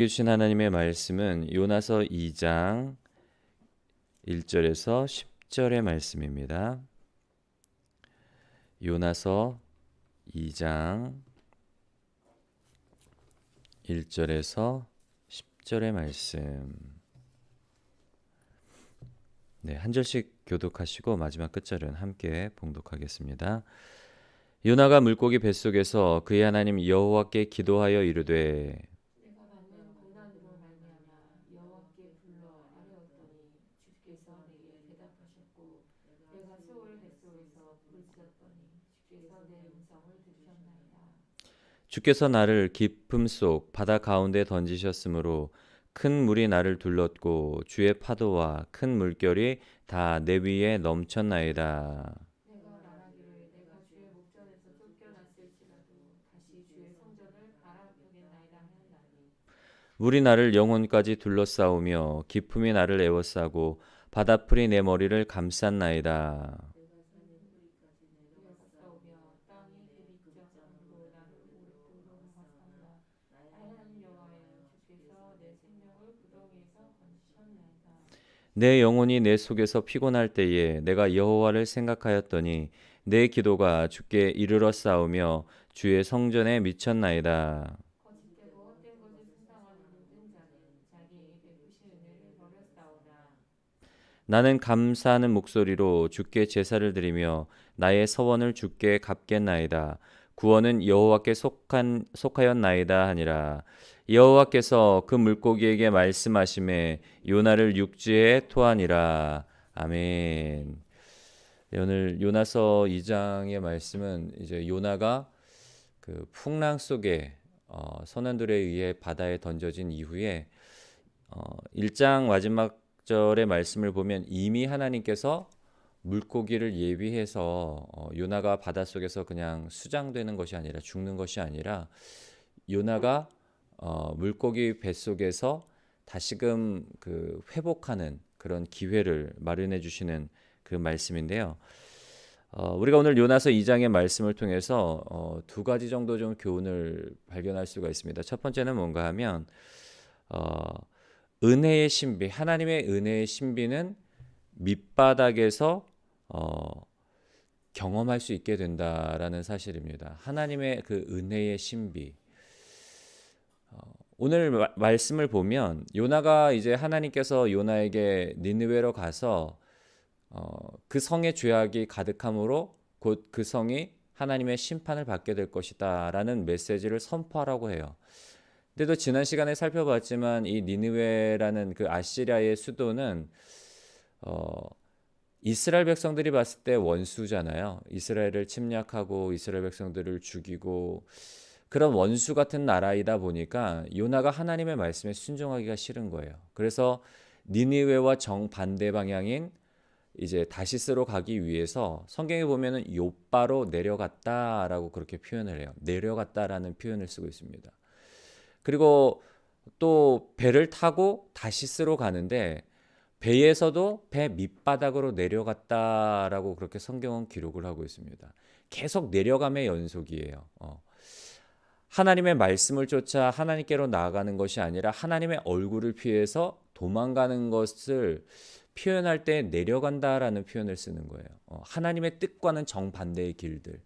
주신 하나님의 말씀은 요나서 2장 1절에서 10절의 말씀입니다. 요나서 2장 1절에서 10절의 말씀. 네, 한 절씩 교독하시고 마지막 끝절은 함께 봉독하겠습니다. 요나가 물고기 뱃속에서 그의 하나님 여호와께 기도하여 이르되 내가 받는 고난으로 말미암아 여호와께 불러 아뢰었더니 주께서 내게 대답하셨고 내가 세월 뱃속에서 부르짖었더니 주께서 내 음성을 들으셨나이다. 주께서 나를 깊음 속 바다 가운데 던지셨으므로 큰 물이 나를 둘렀고 주의 파도와 큰 물결이 다 내 위에 넘쳤나이다. 내가 말하기를 내가 주의 목전에서 쫓겨났을지라도 다시 주의 성전을 바라보겠나이다 하였나니 물이 나를 영혼까지 둘러싸우며 기품이 나를 에워싸고 바다풀이 내 머리를 감쌌나이다. 싸우며 땅이 그 밑적으로 나를 오랫도록 감쌌다. 하나님 여호와여 주께서 내 생명을 구덩이에서 건지셨나이다. 내 영혼이 내 속에서 피곤할 때에 내가 여호와를 생각하였더니 내 기도가 주께 이르러 싸우며 주의 성전에 미쳤나이다. 거짓되고 헛된 것을 숭상하는 모든 자는 자기에게 베푸신 은혜를 버렸사오나 나는 감사하는 목소리로 주께 제사를 드리며 나의 서원을 주께 갚겠나이다. 구원은 여호와께 속하였나이다 하니라. 여호와께서 그 물고기에게 말씀하심에 요나를 육지에 토하니라. 아멘. 네, 오늘 요나서 2장의 말씀은 이제 요나가 그 풍랑 속에 선원들에 의해 바다에 던져진 이후에 1장 마지막 절의 말씀을 보면 이미 하나님께서 물고기를 예비해서 요나가 바닷속에서 그냥 수장되는 것이 아니라 죽는 것이 아니라 요나가 물고기 뱃속에서 다시금 그 회복하는 그런 기회를 마련해 주시는 그 말씀인데요. 우리가 오늘 요나서 2장의 말씀을 통해서 두 가지 정도 좀 교훈을 발견할 수가 있습니다. 첫 번째는 뭔가 하면 어, 은혜의 신비, 하나님의 은혜의 신비는 밑바닥에서 경험할 수 있게 된다라는 사실입니다. 하나님의 그 은혜의 신비. 오늘 말씀을 보면 요나가 이제 하나님께서 요나에게 니느웨로 가서 그 성의 죄악이 가득함으로 곧 그 성이 하나님의 심판을 받게 될 것이다라는 메시지를 선포하라고 해요. 근데도 지난 시간에 살펴봤지만 이 니느웨라는 그 아시리아의 수도는 어, 이스라엘 백성들이 봤을 때 원수잖아요. 이스라엘을 침략하고 이스라엘 백성들을 죽이고 그런 원수 같은 나라이다 보니까 요나가 하나님의 말씀에 순종하기가 싫은 거예요. 그래서 니느웨와 정반대 방향인 이제 다시스로 가기 위해서 성경에 보면은 욥바로 내려갔다라고 그렇게 표현을 해요. 내려갔다라는 표현을 쓰고 있습니다. 그리고 또 배를 타고 다시스로 가는데 배에서도 배 밑바닥으로 내려갔다라고 그렇게 성경은 기록을 하고 있습니다. 계속 내려감의 연속이에요. 하나님의 말씀을 쫓아 하나님께로 나아가는 것이 아니라 하나님의 얼굴을 피해서 도망가는 것을 표현할 때 내려간다라는 표현을 쓰는 거예요. 하나님의 뜻과는 정반대의 길들.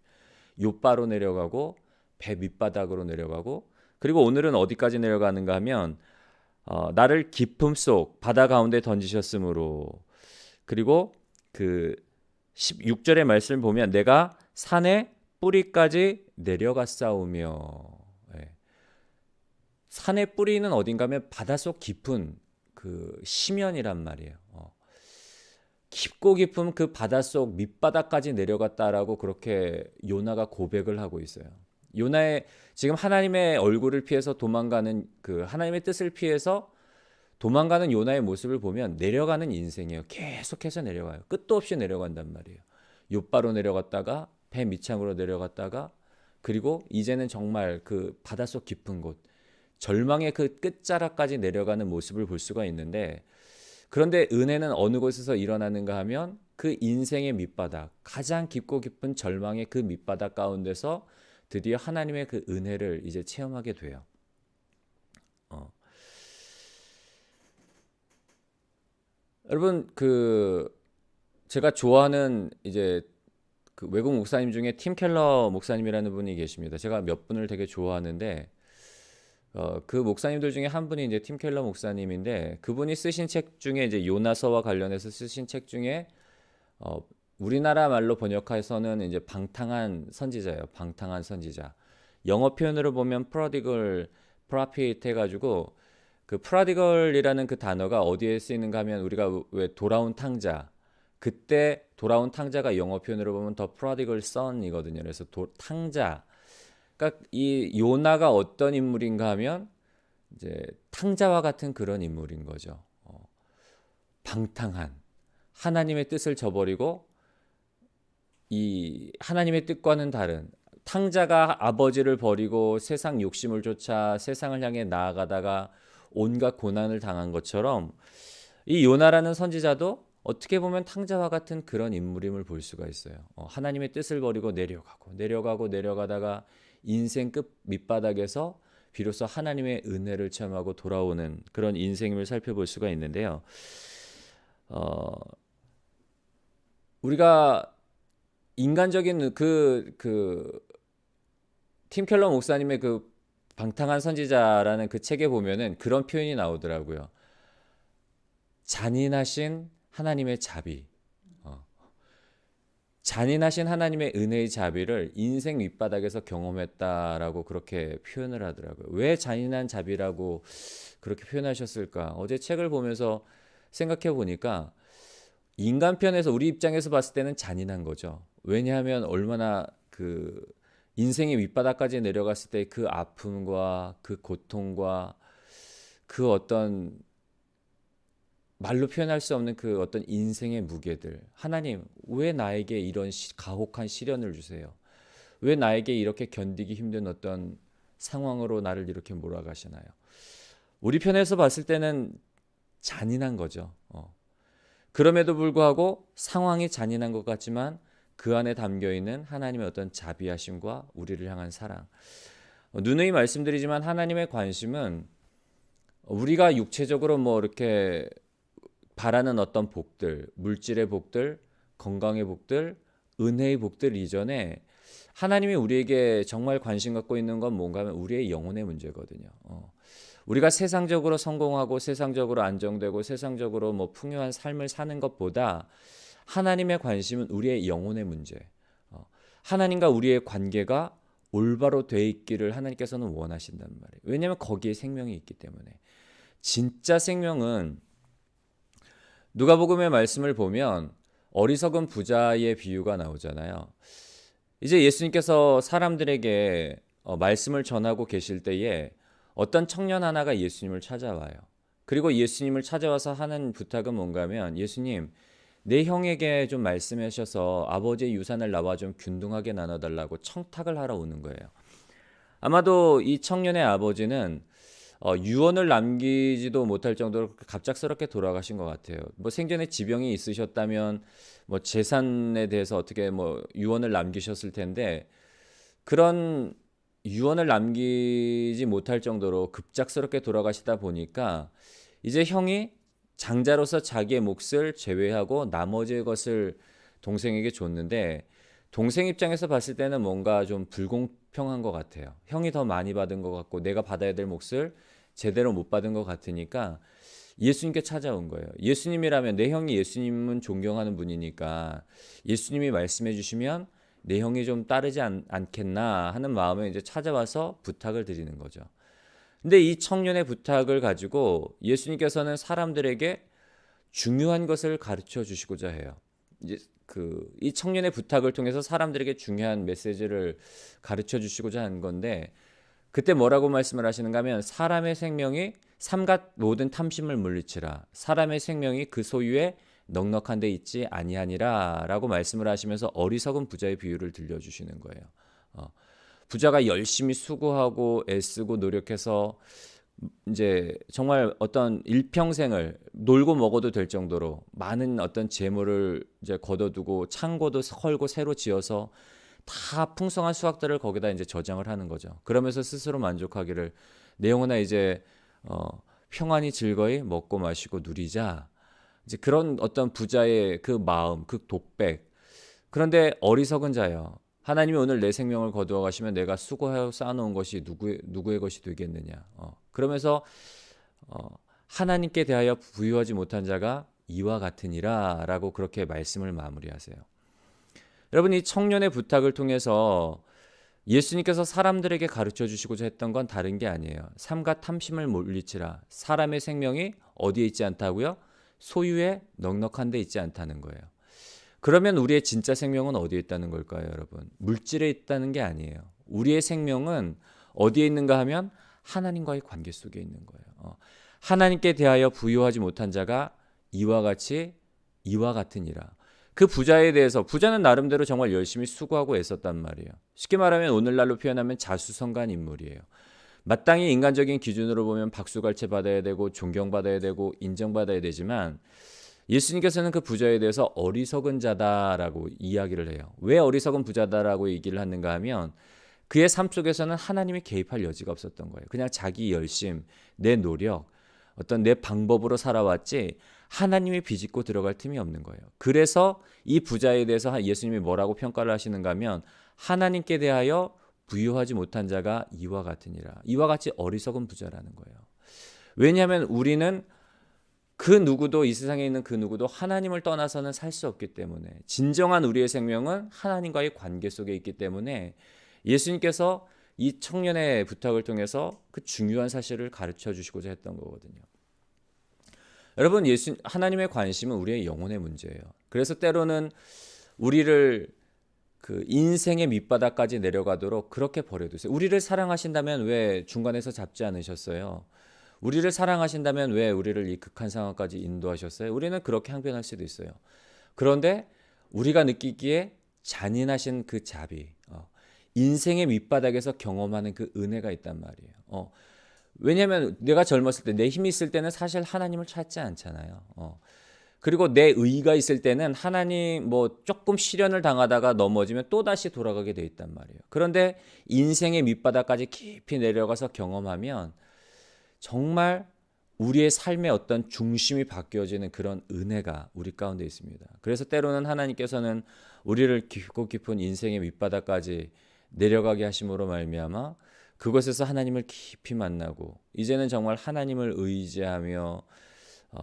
욥바로 내려가고 배 밑바닥으로 내려가고 그리고 오늘은 어디까지 내려가는가 하면 나를 깊음 속 바다 가운데 던지셨으므로 그리고 그 16절의 말씀을 보면 내가 산의 뿌리까지 내려갔사오며 산의 뿌리는 어딘가 하면 바닷속 깊은 그 심연이란 말이에요. 깊고 깊은 그 바닷속 밑바닥까지 내려갔다라고 그렇게 요나가 고백을 하고 있어요. 요나의 지금 하나님의 얼굴을 피해서 도망가는 그 하나님의 뜻을 피해서 도망가는 요나의 모습을 보면 내려가는 인생이에요. 계속해서 내려가요. 끝도 없이 내려간단 말이에요. 욥바로 내려갔다가 배 밑창으로 내려갔다가 그리고 이제는 정말 그 바닷속 깊은 곳 절망의 그 끝자락까지 내려가는 모습을 볼 수가 있는데 그런데 은혜는 어느 곳에서 일어나는가 하면 그 인생의 밑바닥 가장 깊고 깊은 절망의 그 밑바닥 가운데서 드디어 하나님의 그 은혜를 이제 체험하게 돼요. 여러분 제가 좋아하는 이제 그 외국 목사님 중에 팀 켈러 목사님이라는 분이 계십니다. 제가 몇 분을 되게 좋아하는데 그 목사님들 중에 한 분이 이제 팀 켈러 목사님인데 그분이 쓰신 책 중에 이제 요나서와 관련해서 쓰신 책 중에 어, 우리나라 말로 번역해서는 이제 방탕한 선지자예요. 방탕한 선지자. 영어 표현으로 보면 프로디글 프로핏 해가지고 그 프로디글이라는 그 단어가 어디에 쓰이는가 하면 우리가 왜 돌아온 탕자 그때 돌아온 탕자가 영어 표현으로 보면 더 프로디글 선이거든요. 그래서 탕자. 그러니까 이 요나가 어떤 인물인가 하면 이제 탕자와 같은 그런 인물인 거죠. 방탕한 하나님의 뜻을 저버리고 이 하나님의 뜻과는 다른 탕자가 아버지를 버리고 세상 욕심을 쫓아 세상을 향해 나아가다가 온갖 고난을 당한 것처럼 이 요나라는 선지자도 어떻게 보면 탕자와 같은 그런 인물임을 볼 수가 있어요. 하나님의 뜻을 버리고 내려가다가 인생 끝 밑바닥에서 비로소 하나님의 은혜를 체험하고 돌아오는 그런 인생임을 살펴볼 수가 있는데요. 우리가 인간적인 팀 켈러 목사님의 그 방탕한 선지자라는 그 책에 보면은 그런 표현이 나오더라고요. 잔인하신 하나님의 자비. 잔인하신 하나님의 은혜의 자비를 인생 밑바닥에서 경험했다라고 그렇게 표현을 하더라고요. 왜 잔인한 자비라고 그렇게 표현하셨을까? 어제 책을 보면서 생각해 보니까 인간 편에서 우리 입장에서 봤을 때는 잔인한 거죠. 왜냐하면 얼마나 그 인생의 밑바닥까지 내려갔을 때 그 아픔과 그 고통과 그 어떤 말로 표현할 수 없는 그 어떤 인생의 무게들. 하나님, 왜 나에게 이런 가혹한 시련을 주세요? 왜 나에게 이렇게 견디기 힘든 어떤 상황으로 나를 이렇게 몰아가시나요? 우리 편에서 봤을 때는 잔인한 거죠. 그럼에도 불구하고 상황이 잔인한 것 같지만 그 안에 담겨 있는 하나님의 어떤 자비하심과 우리를 향한 사랑. 누누이 말씀드리지만 하나님의 관심은 우리가 육체적으로 뭐 이렇게 바라는 어떤 복들, 물질의 복들, 건강의 복들, 은혜의 복들 이전에 하나님이 우리에게 정말 관심 갖고 있는 건 뭔가 하면 우리의 영혼의 문제거든요. 우리가 세상적으로 성공하고 세상적으로 안정되고 세상적으로 뭐 풍요한 삶을 사는 것보다 하나님의 관심은 우리의 영혼의 문제. 하나님과 우리의 관계가 올바로 돼 있기를 하나님께서는 원하신단 말이에요. 왜냐하면 거기에 생명이 있기 때문에. 진짜 생명은 누가복음의 말씀을 보면 어리석은 부자의 비유가 나오잖아요. 이제 예수님께서 사람들에게 말씀을 전하고 계실 때에 어떤 청년 하나가 예수님을 찾아와요. 그리고 예수님을 찾아와서 하는 부탁은 뭔가 하면 예수님, 내 형에게 좀 말씀하셔서 아버지의 유산을 나와 좀 균등하게 나눠달라고 청탁을 하러 오는 거예요. 아마도 이 청년의 아버지는 유언을 남기지도 못할 정도로 갑작스럽게 돌아가신 것 같아요. 뭐 생전에 지병이 있으셨다면 뭐 재산에 대해서 어떻게 뭐 유언을 남기셨을 텐데 그런 유언을 남기지 못할 정도로 급작스럽게 돌아가시다 보니까 이제 형이 장자로서 자기의 몫을 제외하고 나머지의 것을 동생에게 줬는데 동생 입장에서 봤을 때는 뭔가 좀 불공평한 것 같아요. 형이 더 많이 받은 것 같고 내가 받아야 될 몫을 제대로 못 받은 것 같으니까 예수님께 찾아온 거예요. 예수님이라면 내 형이 예수님은 존경하는 분이니까 예수님이 말씀해 주시면 내 형이 좀 따르지 않겠나 하는 마음에 이제 찾아와서 부탁을 드리는 거죠. 근데 이 청년의 부탁을 가지고 예수님께서는 사람들에게 중요한 것을 가르쳐 주시고자 해요. 이제 이 청년의 부탁을 통해서 사람들에게 중요한 메시지를 가르쳐 주시고자 한 건데 그때 뭐라고 말씀을 하시는가 하면 사람의 생명이 삼갓 모든 탐심을 물리치라. 사람의 생명이 그 소유에 넉넉한 데 있지 아니하니라 라고 말씀을 하시면서 어리석은 부자의 비유를 들려주시는 거예요. 부자가 열심히 수고하고 애쓰고 노력해서 이제 정말 어떤 일평생을 놀고 먹어도 될 정도로 많은 어떤 재물을 이제 거둬두고 창고도 헐고 새로 지어서 다 풍성한 수확들을 거기다 이제 저장을 하는 거죠. 그러면서 스스로 만족하기를 내 영혼아 이제 평안히 즐거이 먹고 마시고 누리자. 이제 그런 어떤 부자의 그 마음, 그 독백. 그런데 어리석은 자여, 하나님이 오늘 내 생명을 거두어 가시면 내가 수고하여 쌓아놓은 것이 누구의 것이 되겠느냐. 그러면서 하나님께 대하여 부유하지 못한 자가 이와 같으니라라고 그렇게 말씀을 마무리하세요. 여러분, 이 청년의 부탁을 통해서 예수님께서 사람들에게 가르쳐 주시고자 했던 건 다른 게 아니에요. 삼가 탐심을 물리치라. 사람의 생명이 어디에 있지 않다고요? 소유에 넉넉한 데 있지 않다는 거예요. 그러면 우리의 진짜 생명은 어디에 있다는 걸까요, 여러분? 물질에 있다는 게 아니에요. 우리의 생명은 어디에 있는가 하면 하나님과의 관계 속에 있는 거예요. 하나님께 대하여 부유하지 못한 자가 이와 같으니라. 그 부자에 대해서, 부자는 나름대로 정말 열심히 수고하고 애썼단 말이에요. 쉽게 말하면 오늘날로 표현하면 자수성가한 인물이에요. 마땅히 인간적인 기준으로 보면 박수갈채 받아야 되고 존경받아야 되고 인정받아야 되지만 예수님께서는 그 부자에 대해서 어리석은 자다라고 이야기를 해요. 왜 어리석은 부자다라고 얘기를 하는가 하면 그의 삶 속에서는 하나님이 개입할 여지가 없었던 거예요. 그냥 자기 열심, 내 노력, 어떤 내 방법으로 살아왔지 하나님이 비집고 들어갈 틈이 없는 거예요. 그래서 이 부자에 대해서 예수님이 뭐라고 평가를 하시는가 하면 하나님께 대하여 부유하지 못한 자가 이와 같으니라. 이와 같이 어리석은 부자라는 거예요. 왜냐하면 우리는 그 누구도, 이 세상에 있는 그 누구도 하나님을 떠나서는 살 수 없기 때문에, 진정한 우리의 생명은 하나님과의 관계 속에 있기 때문에 예수님께서 이 청년의 부탁을 통해서 그 중요한 사실을 가르쳐 주시고자 했던 거거든요. 여러분, 하나님의 관심은 우리의 영혼의 문제예요. 그래서 때로는 우리를 그 인생의 밑바닥까지 내려가도록 그렇게 버려두세요. 우리를 사랑하신다면 왜 중간에서 잡지 않으셨어요? 우리를 사랑하신다면 왜 우리를 이 극한 상황까지 인도하셨어요? 우리는 그렇게 항변할 수도 있어요. 그런데 우리가 느끼기에 잔인하신 그 자비, 인생의 밑바닥에서 경험하는 그 은혜가 있단 말이에요. 왜냐하면 내가 젊었을 때, 내 힘이 있을 때는 사실 하나님을 찾지 않잖아요. 그리고 내 의가 있을 때는 하나님 조금 시련을 당하다가 넘어지면 또다시 돌아가게 돼 있단 말이에요. 그런데 인생의 밑바닥까지 깊이 내려가서 경험하면 정말 우리의 삶의 어떤 중심이 바뀌어지는 그런 은혜가 우리 가운데 있습니다. 그래서 때로는 하나님께서는 우리를 깊고 깊은 인생의 밑바닥까지 내려가게 하심으로 말미암아 그곳에서 하나님을 깊이 만나고 이제는 정말 하나님을 의지하며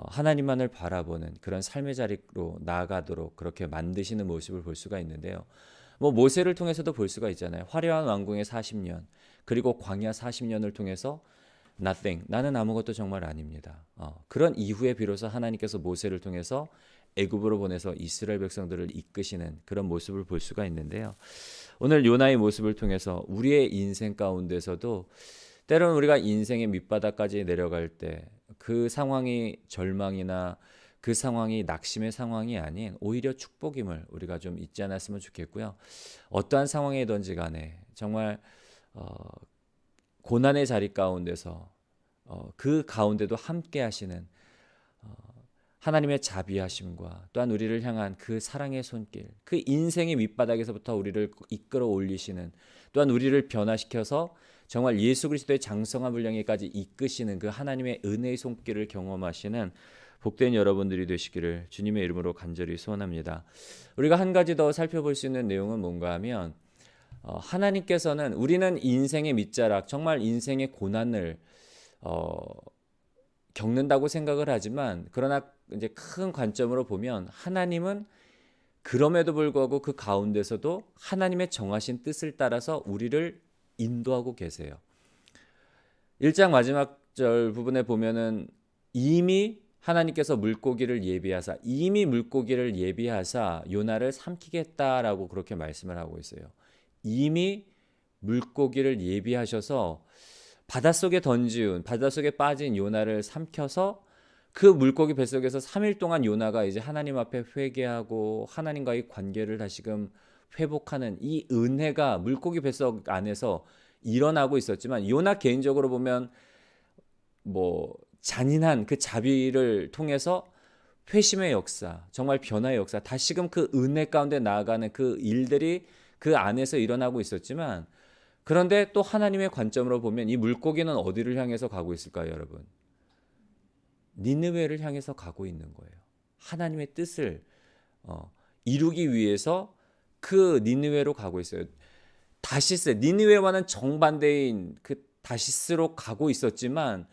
하나님만을 바라보는 그런 삶의 자리로 나아가도록 그렇게 만드시는 모습을 볼 수가 있는데요. 모세를 통해서도 볼 수가 있잖아요. 화려한 왕궁의 40년, 그리고 광야 40년을 통해서 nothing, 나는 아무것도 정말 아닙니다. 그런 이후에 비로소 하나님께서 모세를 통해서 애굽으로 보내서 이스라엘 백성들을 이끄시는 그런 모습을 볼 수가 있는데요. 오늘 요나의 모습을 통해서 우리의 인생 가운데서도 때로는 우리가 인생의 밑바닥까지 내려갈 때 그 상황이 절망이나 그 상황이 낙심의 상황이 아닌 오히려 축복임을 우리가 좀 잊지 않았으면 좋겠고요. 어떠한 상황이든지 간에 정말 고난의 자리 가운데서 그 가운데도 함께 하시는 하나님의 자비하심과 또한 우리를 향한 그 사랑의 손길, 그 인생의 밑바닥에서부터 우리를 이끌어 올리시는, 또한 우리를 변화시켜서 정말 예수 그리스도의 장성한 분량에까지 이끄시는 그 하나님의 은혜의 손길을 경험하시는 복된 여러분들이 되시기를 주님의 이름으로 간절히 소원합니다. 우리가 한 가지 더 살펴볼 수 있는 내용은 뭔가 하면 하나님께서는 우리는 인생의 밑자락, 정말 인생의 고난을 겪는다고 생각을 하지만 그러나 이제 큰 관점으로 보면 하나님은 그럼에도 불구하고 그 가운데서도 하나님의 정하신 뜻을 따라서 우리를 인도하고 계세요. 1장 마지막 절 부분에 보면은 이미 하나님께서 물고기를 예비하사 요나를 삼키겠다라고 그렇게 말씀을 하고 있어요. 이미 물고기를 예비하셔서 바닷속에 빠진 요나를 삼켜서 그 물고기 뱃속에서 3일 동안 요나가 이제 하나님 앞에 회개하고 하나님과의 관계를 다시금 회복하는 이 은혜가 물고기 뱃속 안에서 일어나고 있었지만 요나 개인적으로 보면 잔인한 그 자비를 통해서 회심의 역사, 정말 변화의 역사, 다시금 그 은혜 가운데 나아가는 그 일들이 그 안에서 일어나고 있었지만 그런데 또 하나님의 관점으로 보면 이 물고기는 어디를 향해서 가고 있을까요, 여러분? 니느웨를 향해서 가고 있는 거예요. 하나님의 뜻을 이루기 위해서 그 니느웨로 가고 있어요. 다시스, 니느웨와는 정반대인 그 다시스로 가고 있었지만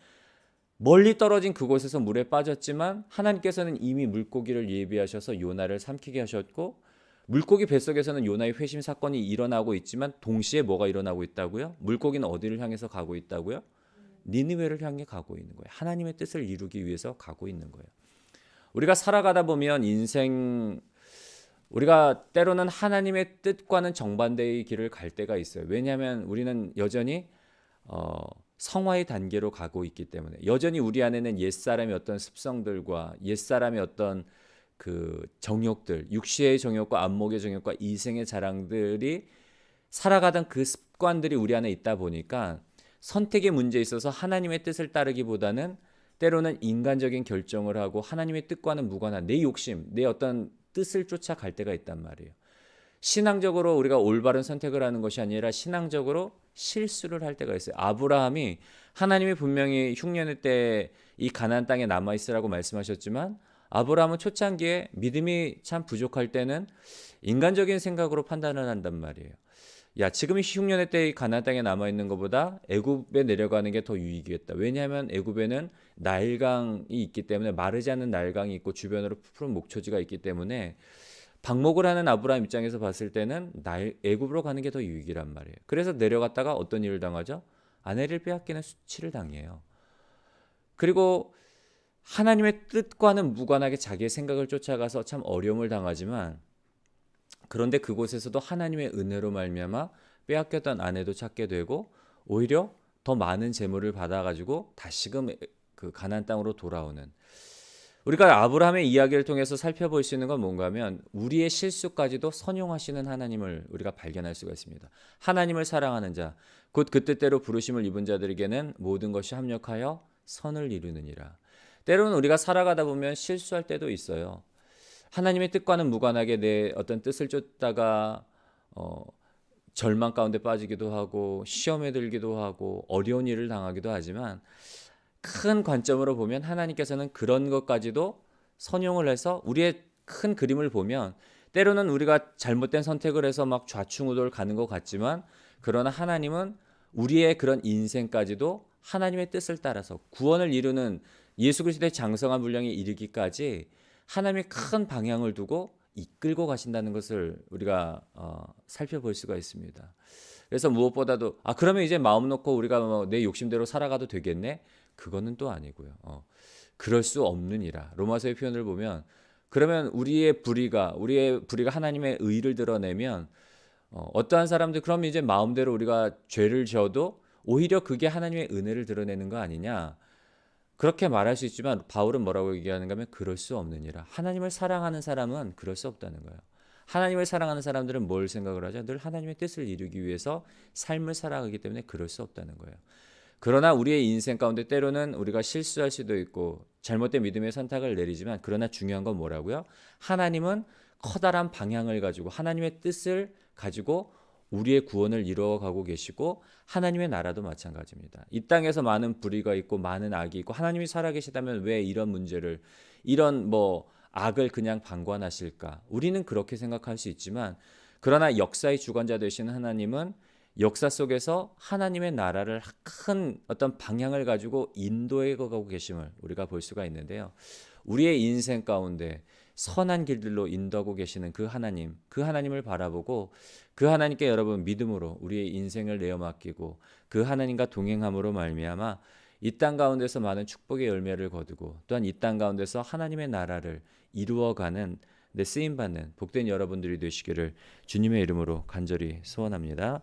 멀리 떨어진 그곳에서 물에 빠졌지만 하나님께서는 이미 물고기를 예비하셔서 요나를 삼키게 하셨고, 물고기 뱃속에서는 요나의 회심 사건이 일어나고 있지만 동시에 뭐가 일어나고 있다고요? 물고기는 어디를 향해서 가고 있다고요? 니느웨를 향해 가고 있는 거예요. 하나님의 뜻을 이루기 위해서 가고 있는 거예요. 우리가 살아가다 보면 우리가 때로는 하나님의 뜻과는 정반대의 길을 갈 때가 있어요. 왜냐하면 우리는 여전히 성화의 단계로 가고 있기 때문에, 여전히 우리 안에는 옛사람의 어떤 습성들과 옛사람의 어떤 그 정욕들, 육시의 정욕과 안목의 정욕과 이생의 자랑들이 살아가던 그 습관들이 우리 안에 있다 보니까 선택의 문제에 있어서 하나님의 뜻을 따르기보다는 때로는 인간적인 결정을 하고 하나님의 뜻과는 무관한 내 욕심, 내 어떤 뜻을 쫓아갈 때가 있단 말이에요. 신앙적으로 우리가 올바른 선택을 하는 것이 아니라 신앙적으로 실수를 할 때가 있어요. 아브라함이 하나님이 분명히 흉년의 때 이 가나안 땅에 남아 있으라고 말씀하셨지만 아브라함은 초창기에 믿음이 참 부족할 때는 인간적인 생각으로 판단을 한단 말이에요. 야, 지금 이 흉년의 때 이 가나안 땅에 남아 있는 것보다 애굽에 내려가는 게 더 유익이겠다. 왜냐하면 애굽에는 나일강이 있기 때문에, 마르지 않는 나일강이 있고 주변으로 푸른 목초지가 있기 때문에 방목을 하는 아브라함 입장에서 봤을 때는 애굽으로 가는 게 더 유익이란 말이에요. 그래서 내려갔다가 어떤 일을 당하죠? 아내를 빼앗기는 수치를 당해요. 그리고 하나님의 뜻과는 무관하게 자기의 생각을 쫓아가서 참 어려움을 당하지만, 그런데 그곳에서도 하나님의 은혜로 말미암아 빼앗겼던 아내도 찾게 되고 오히려 더 많은 재물을 받아가지고 다시금 그 가나안 땅으로 돌아오는, 우리가 아브라함의 이야기를 통해서 살펴볼 수 있는 건 뭔가 하면 우리의 실수까지도 선용하시는 하나님을 우리가 발견할 수가 있습니다. 하나님을 사랑하는 자, 곧 그 뜻대로 부르심을 입은 자들에게는 모든 것이 합력하여 선을 이루느니라. 때로는 우리가 살아가다 보면 실수할 때도 있어요. 하나님의 뜻과는 무관하게 내 어떤 뜻을 쫓다가 절망 가운데 빠지기도 하고 시험에 들기도 하고 어려운 일을 당하기도 하지만, 큰 관점으로 보면 하나님께서는 그런 것까지도 선용을 해서 우리의 큰 그림을 보면 때로는 우리가 잘못된 선택을 해서 막 좌충우돌 가는 것 같지만, 그러나 하나님은 우리의 그런 인생까지도 하나님의 뜻을 따라서 구원을 이루는 예수 그리스도의 장성한 분량에 이르기까지 하나님의 큰 방향을 두고 이끌고 가신다는 것을 우리가 살펴볼 수가 있습니다. 그래서 무엇보다도 그러면 이제 마음 놓고 우리가 내 욕심대로 살아가도 되겠네? 그거는 또 아니고요. 그럴 수 없느니라. 로마서의 표현을 보면, 그러면 우리의 불의가 하나님의 의를 드러내면 어떠한 사람들, 그럼 이제 마음대로 우리가 죄를 지어도 오히려 그게 하나님의 은혜를 드러내는 거 아니냐? 그렇게 말할 수 있지만 바울은 뭐라고 얘기하는가 하면 그럴 수 없느니라. 하나님을 사랑하는 사람은 그럴 수 없다는 거예요. 하나님을 사랑하는 사람들은 뭘 생각을 하죠? 늘 하나님의 뜻을 이루기 위해서 삶을 살아가기 때문에 그럴 수 없다는 거예요. 그러나 우리의 인생 가운데 때로는 우리가 실수할 수도 있고 잘못된 믿음의 선택을 내리지만, 그러나 중요한 건 뭐라고요? 하나님은 커다란 방향을 가지고 하나님의 뜻을 가지고 우리의 구원을 이루어가고 계시고, 하나님의 나라도 마찬가지입니다. 이 땅에서 많은 불의가 있고 많은 악이 있고 하나님이 살아계시다면 왜 이런 문제를, 이런 악을 그냥 방관하실까? 우리는 그렇게 생각할 수 있지만, 그러나 역사의 주관자 되시는 하나님은 역사 속에서 하나님의 나라를 큰 어떤 방향을 가지고 인도해 가고 계심을 우리가 볼 수가 있는데요. 우리의 인생 가운데 선한 길들로 인도하고 계시는 그 하나님을 바라보고 그 하나님께 여러분 믿음으로 우리의 인생을 내어 맡기고 그 하나님과 동행함으로 말미암아 이 땅 가운데서 많은 축복의 열매를 거두고, 또한 이 땅 가운데서 하나님의 나라를 이루어가는 쓰임받는 복된 여러분들이 되시기를 주님의 이름으로 간절히 소원합니다.